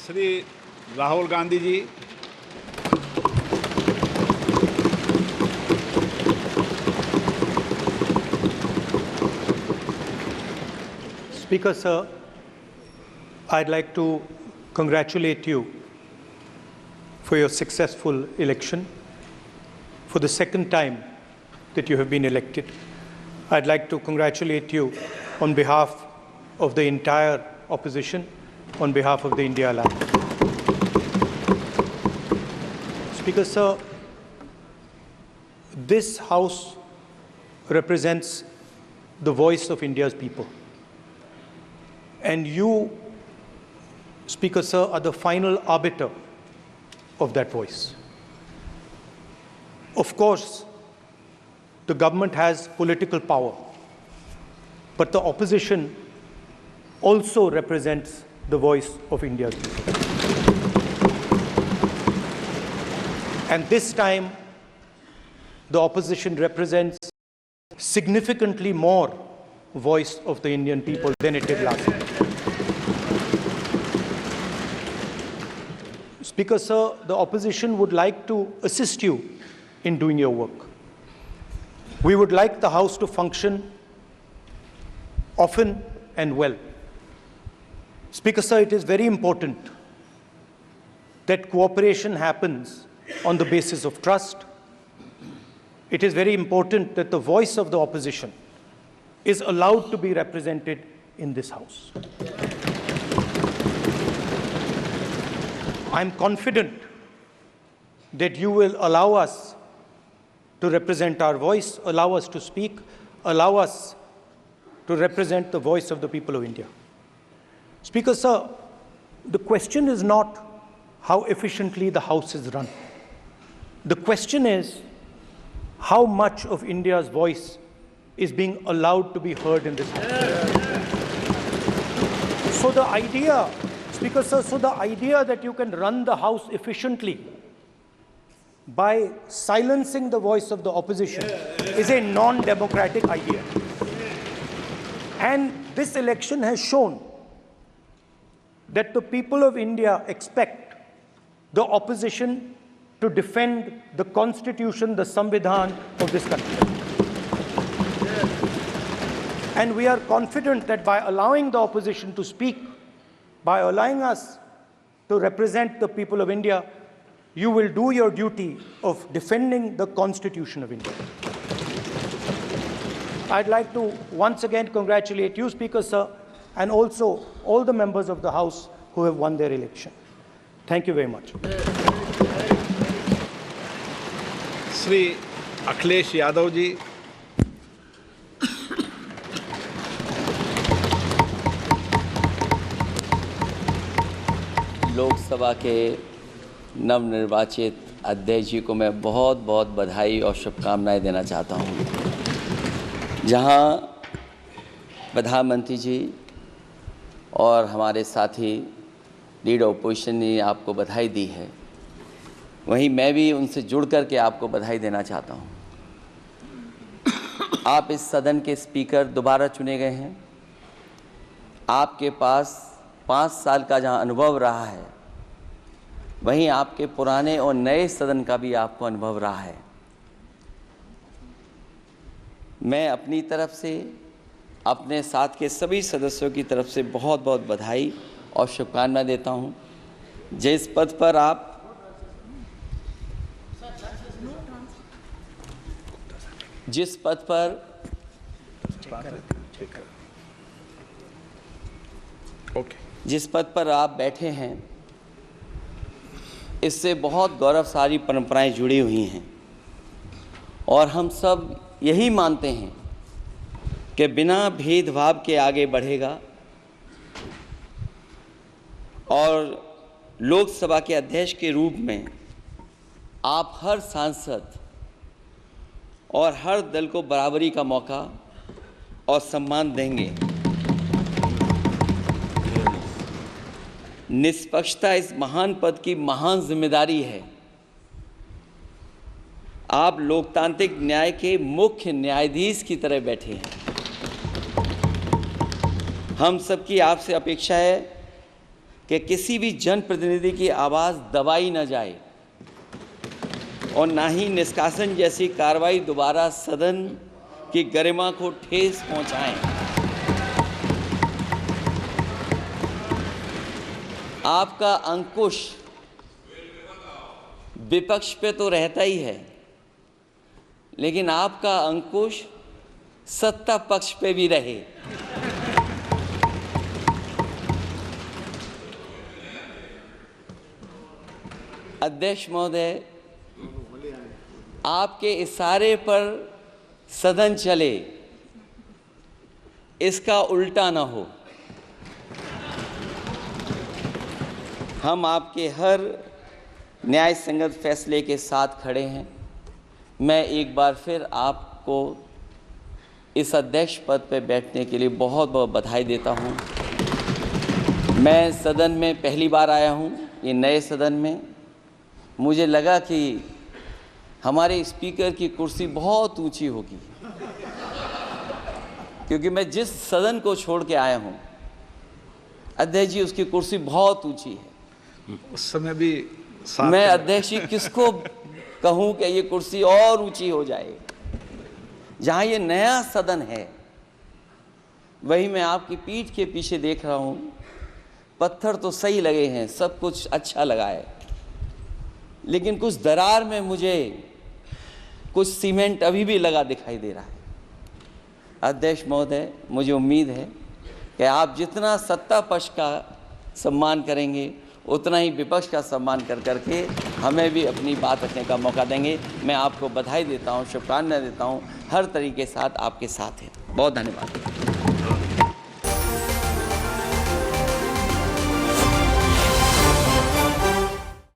Shri Rahul Gandhi ji, Speaker, sir, I'd like to congratulate you for your successful election. For the second time that you have been elected, I'd like to congratulate you on behalf of the entire opposition, on behalf of the India Alliance. Speaker, sir, this House represents the voice of India's people. And you, Speaker, sir, are the final arbiter of that voice. Of course, the government has political power, but the opposition also represents the voice of India's people. And this time, the opposition represents significantly more voice of the Indian people than it did last time. Speaker, sir, the opposition would like to assist you in doing your work. We would like the House to function often and well. Speaker, sir, it is very important that cooperation happens on the basis of trust. It is very important that the voice of the opposition is allowed to be represented in this House. I'm confident that you will allow us to represent our voice, allow us to speak, allow us to represent the voice of the people of India. Speaker, sir, the question is not how efficiently the House is run. The question is how much of India's voice is being allowed to be heard in this House. So the idea, Speaker, sir, the idea that you can run the House efficiently by silencing the voice of the opposition is a non-democratic idea. And this election has shown that the people of India expect the opposition to defend the Constitution, the Samvidhan of this country. And we are confident that by allowing the opposition to speak, by allowing us to represent the people of India, you will do your duty of defending the Constitution of India. I'd like to once again congratulate you, Speaker, sir, and also all the members of the House who have won their election. Thank you very much. Shri Akhilesh Yadav ji, Lok Sabha के नवनिर्वाचित अध्यक्ष जी को मैं बहुत बहुत बधाई और शुभकामनाएं देना चाहता हूं। जहां प्रधानमंत्री जी और हमारे साथी लीडर ऑपोजिशन ने आपको बधाई दी है, वहीं मैं भी उनसे जुड़ कर के आपको बधाई देना चाहता हूं। आप इस सदन के स्पीकर दोबारा चुने गए हैं। आपके पास 5 साल का जहां अनुभव रहा है, वहीं आपके पुराने और नए सदन का भी आपको अनुभव रहा है। मैं अपनी तरफ से, अपने साथ के सभी सदस्यों की तरफ से बहुत बहुत बधाई और शुभकामनाएं देता हूं। जिस पद पर आप जिस पद पर आप बैठे हैं, इससे बहुत गौरवशाली परंपराएं जुड़ी हुई हैं और हम सब यही मानते हैं कि बिना भेदभाव के आगे बढ़ेगा और लोकसभा के अध्यक्ष के रूप में आप हर सांसद और हर दल को बराबरी का मौका और सम्मान देंगे। निष्पक्षता इस महान पद की महान जिम्मेदारी है। आप लोकतांत्रिक न्याय के मुख्य न्यायाधीश की तरह बैठे हैं। हम सबकी आपसे अपेक्षा है कि किसी भी जनप्रतिनिधि की आवाज़ दबाई न जाए और ना ही निष्कासन जैसी कार्रवाई दोबारा सदन की गरिमा को ठेस पहुंचाएं। आपका अंकुश विपक्ष पे तो रहता ही है, लेकिन आपका अंकुश सत्ता पक्ष पे भी रहे। अध्यक्ष महोदय, आपके इशारे पर सदन चले, इसका उल्टा ना हो। हम आपके हर न्याय संगत फैसले के साथ खड़े हैं। मैं एक बार फिर आपको इस अध्यक्ष पद पर बैठने के लिए बहुत बहुत बधाई देता हूं। मैं सदन में पहली बार आया हूं, ये नए सदन में। मुझे लगा कि हमारे स्पीकर की कुर्सी बहुत ऊंची होगी, क्योंकि मैं जिस सदन को छोड़ के आया हूं, अध्यक्ष जी, उसकी कुर्सी बहुत ऊंची है। उस समय भी साथ मैं अध्यक्ष जी किसको कहूं कि ये कुर्सी और ऊंची हो जाए। जहां ये नया सदन है, वही मैं आपकी पीठ के पीछे देख रहा हूं, पत्थर तो सही लगे हैं, सब कुछ अच्छा लगा है, लेकिन कुछ दरार में मुझे कुछ सीमेंट अभी भी लगा दिखाई दे रहा है। अध्यक्ष महोदय, मुझे उम्मीद है कि आप जितना सत्ता पक्ष का सम्मान करेंगे, उतना ही विपक्ष का सम्मान कर करके हमें भी अपनी बात रखने का मौका देंगे। मैं आपको बधाई देता हूं, शुभकामनाएं देता हूं, हर तरीके के साथ आपके साथ हैं। बहुत धन्यवाद।